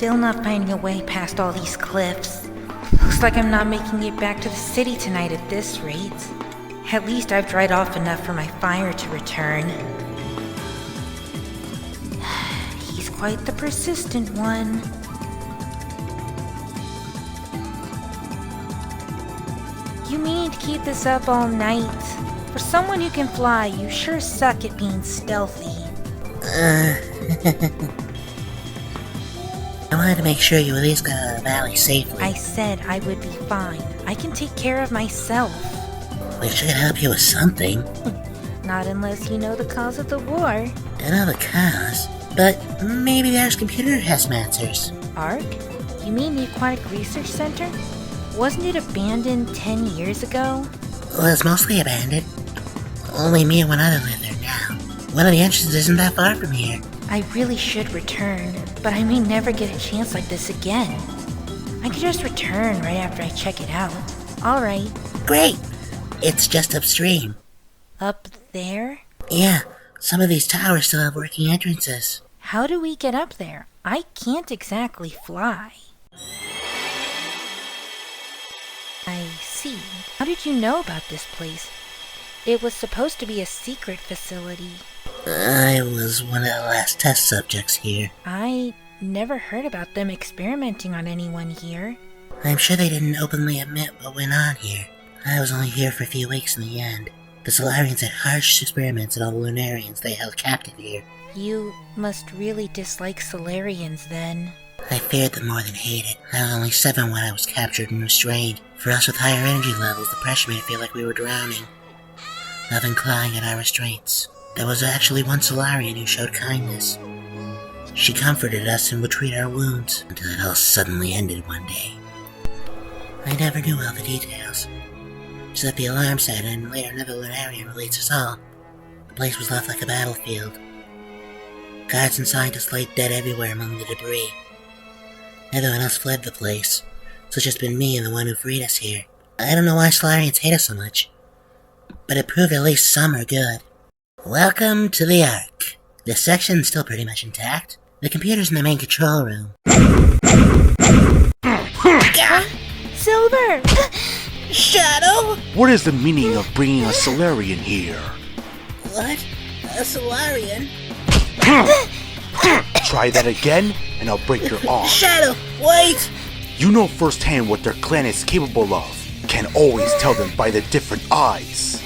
still not finding a way past all these cliffs. Looks like I'm not making it back to the city tonight at this rate. At least I've dried off enough for my fire to return. He's quite the persistent one. You mean to keep this up all night? For someone who can fly, you sure suck at being stealthy. I wanted to make sure you at least got out of the valley safely. I said I would be fine. I can take care of myself. Wish I could help you with something. Not unless you know the cause of the war. I know the cause, but maybe the Arc's computer has some answers. Arc? You mean the Aquatic Research Center? Wasn't it abandoned 10 years ago? Well, it's mostly abandoned. Only me and one other live there now. One of the entrances isn't that far from here. I really should return, but I may never get a chance like this again. I could just return right after I check it out. Alright. Great! It's just upstream. Up there? Yeah, some of these towers still have working entrances. How do we get up there? I can't exactly fly. I see. How did you know about this place? It was supposed to be a secret facility. I was one of the last test subjects here. I never heard about them experimenting on anyone here. I'm sure they didn't openly admit what went on here. I was only here for a few weeks in the end. The Solarians had harsh experiments on all the Lunarians they held captive here. You must really dislike Solarians then. I feared them more than hated. I was only 7 when I was captured and restrained. For us with higher energy levels, the pressure made it feel like we were drowning. Nothing clawing at our restraints. There was actually one Solarian who showed kindness. She comforted us and would treat our wounds, until it all suddenly ended one day. I never knew all the details. Just that the alarm sounded and later another Lunarian released us all. The place was left like a battlefield. Guards and scientists lay dead everywhere among the debris. Everyone else fled the place, so it's just been me and the one who freed us here. I don't know why Solarians hate us so much, but it proved at least some are good. Welcome to the Ark. This section's still pretty much intact. The computer's in the main control room. Silver! Shadow? What is the meaning of bringing a Solarian here? What? A Solarian? Try that again, and I'll break your arm. Shadow, wait! You know firsthand what their clan is capable of. Can always tell them by the different eyes.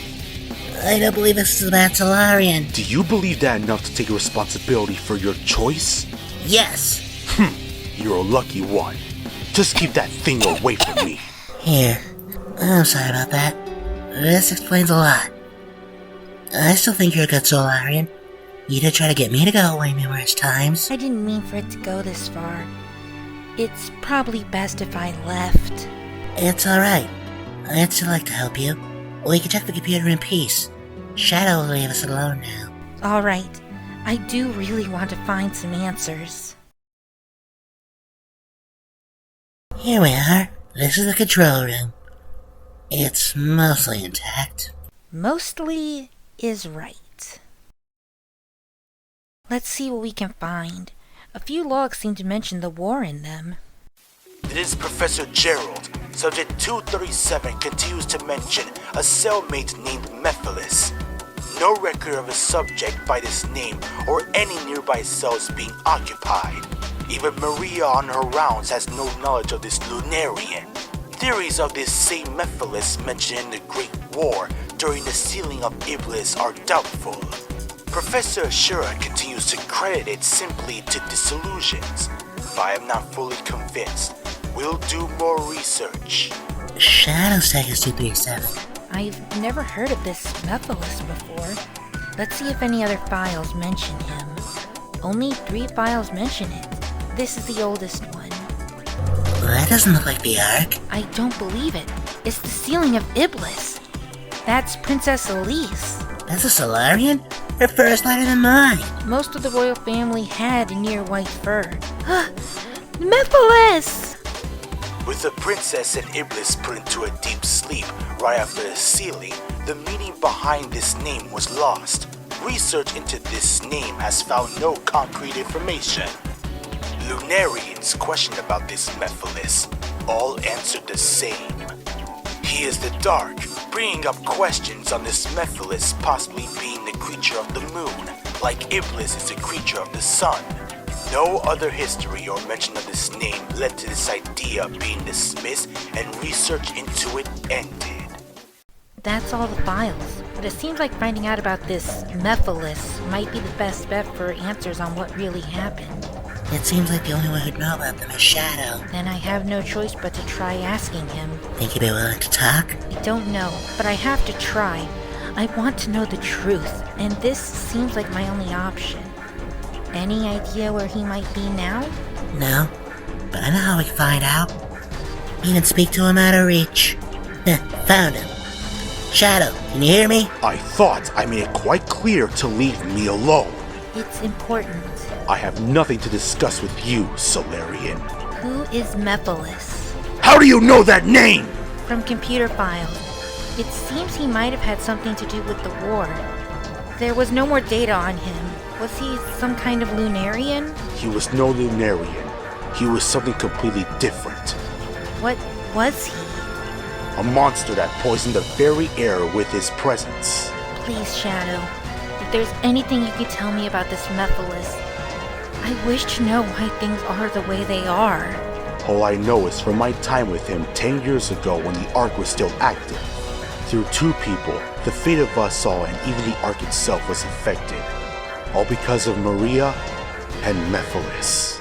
I don't believe this is a bad Solarian. Do you believe that enough to take responsibility for your choice? Yes. You're a lucky one. Just keep that thing away from me. Here. I'm sorry about that. This explains a lot. I still think you're a good Solarian. You did try to get me to go away numerous times. I didn't mean for it to go this far. It's probably best if I left. It's alright. I'd still like to help you. We can check the computer in peace. Shadow will leave us alone now. Alright. I do really want to find some answers. Here we are. This is the control room. It's mostly intact. Mostly is right. Let's see what we can find. A few logs seem to mention the war in them. This is Professor Gerald. Subject 237 continues to mention a cellmate named Mephiles. No record of a subject by this name or any nearby cells being occupied. Even Maria on her rounds has no knowledge of this Lunarian. Theories of this same Mephiles mentioned in the Great War during the sealing of Iblis are doubtful. Professor Ashura continues to credit it simply to disillusions, but I am not fully convinced. We'll do more research. Shadow's Tech is 237. I've never heard of this Mephiles before. Let's see if any other files mention him. Only 3 files mention it. This is the oldest one. That doesn't look like the Ark. I don't believe it. It's the sealing of Iblis. That's Princess Elise. That's a Solarian? Her fur is lighter than mine. Most of the royal family had near white fur. Mephiles! With the princess and Iblis put into a deep sleep right after the sealing, the meaning behind this name was lost. Research into this name has found no concrete information. Lunarians questioned about this Mephiles all answered the same. He is the dark, bringing up questions on this Mephiles possibly being the creature of the moon, like Iblis is the creature of the sun. No other history or mention of this name led to this idea being dismissed and research into it ended. That's all the files, but it seems like finding out about this Mephiles might be the best bet for answers on what really happened. It seems like the only one who'd know about them is Shadow. Then I have no choice but to try asking him. Think you'd be willing to talk? I don't know, but I have to try. I want to know the truth, and this seems like my only option. Any idea where he might be now? No, but I know how we can find out. You can speak to him out of reach. Found him. Shadow, can you hear me? I thought I made it quite clear to leave me alone. It's important. I have nothing to discuss with you, Solarian. Who is Mephiles? How do you know that name? From computer files. It seems he might have had something to do with the war. There was no more data on him. Was he some kind of Lunarian? He was no Lunarian. He was something completely different. What was he? A monster that poisoned the very air with his presence. Please, Shadow. If there's anything you could tell me about this Mephiles, I wish to know why things are the way they are. All I know is from my time with him 10 years ago when the Ark was still active. Through two people, the fate of us all and even the Ark itself was affected. All because of Maria and Mephiles.